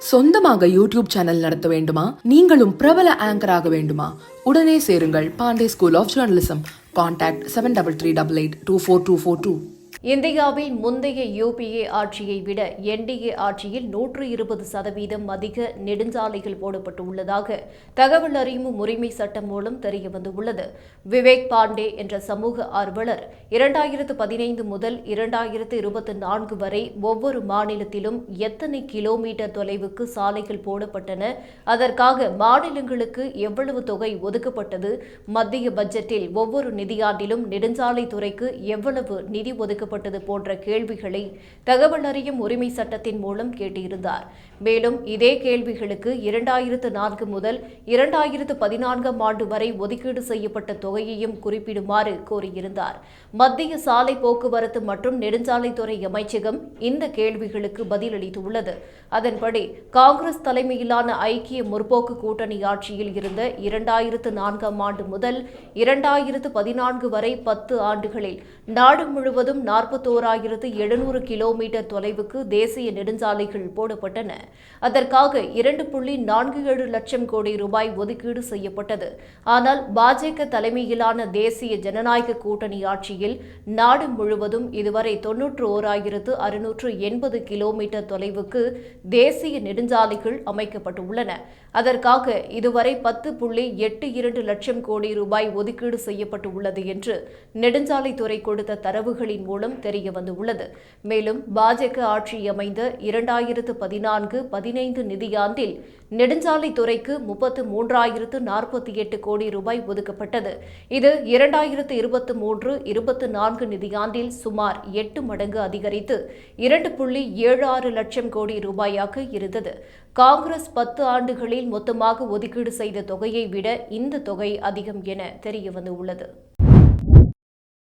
சொந்தமாக YouTube channel நடத்த வேண்டுமா? நீங்களும் பிரபல ஆங்கர் ஆக வேண்டுமா? உடனே சேருங்கள் Pandey school of journalism. Contact 7388242242. இந்தியாவில் முந்தைய யுபிஏ ஆட்சியை விட என்டிஏ ஆட்சியில் 120% அதிக நெடுஞ்சாலைகள் போடப்பட்டுள்ளதாக தகவல் அறியும் உரிமை சட்டம் மூலம் தெரியவந்துள்ளது. விவேக் பாண்டே என்ற சமூக ஆர்வலர் 2015 முதல் 2024 வரை ஒவ்வொரு மாநிலத்திலும் எத்தனை கிலோமீட்டர் தொலைவுக்கு சாலைகள் போடப்பட்டன, அதற்காக மாநிலங்களுக்கு எவ்வளவு தொகை ஒதுக்கப்பட்டது, மத்திய பட்ஜெட்டில் ஒவ்வொரு நிதியாண்டிலும் நெடுஞ்சாலைத்துறைக்கு எவ்வளவு நிதி ஒதுக்கப்பட்டது போன்ற கேள்விகளை தகவல் அறியும் உரிமை சட்டத்தின் மூலம் கேட்டிருந்தார். மேலும் இதே கேள்விகளுக்கு 2004 முதல் 2014 ஆண்டு வரை ஒதுக்கீடு செய்யப்பட்ட தொகையையும் குறிப்பிடுமாறு கோரியிருந்தார். மத்திய சாலை போக்குவரத்து மற்றும் நெடுஞ்சாலைத்துறை அமைச்சகம் இந்த கேள்விகளுக்கு பதிலளித்துள்ளது. அதன்படி காங்கிரஸ் தலைமையிலான ஐக்கிய முற்போக்கு கூட்டணி ஆட்சியில் இருந்த 2004 ஆண்டு முதல் 2014 வரை 10 ஆண்டுகளில் நாடு முழுவதும் 41,700 கிலோமீட்டர் தொலைவுக்கு தேசிய நெடுஞ்சாலைகள் போடப்பட்டன. அதற்காக 2.47 லட்சம் கோடி ரூபாய் ஒதுக்கீடு செய்யப்பட்டது. ஆனால் பாஜக தலைமையிலான தேசிய ஜனநாயக கூட்டணி ஆட்சியில் நாடு முழுவதும் இதுவரை 91,680 கிலோமீட்டர் தொலைவுக்கு தேசிய நெடுஞ்சாலைகள் அமைக்கப்பட்டுள்ளன. அதற்காக இதுவரை 10.82 லட்சம் கோடி ரூபாய் ஒதுக்கீடு செய்யப்பட்டுள்ளது என்று நெடுஞ்சாலைத்துறை கொடுத்த தரவுகளின் மூலம் தெரியவந்துள்ளது. மேலும் பாஜக ஆட்சி அமைந்த 2014-15 நிதியாண்டில் நெடுஞ்சாலைத்துறைக்கு 33,048 கோடி ரூபாய் ஒதுக்கப்பட்டது. இது 2023-24 நிதியாண்டில் சுமார் 8 மடங்கு அதிகரித்து 2.76 லட்சம் கோடி ரூபாயாக இருந்தது. காங்கிரஸ் 10 ஆண்டுகளில் மொத்தமாக ஒதுக்கீடு செய்த தொகையை விட இந்த தொகை அதிகம் என தெரியவந்துள்ளது.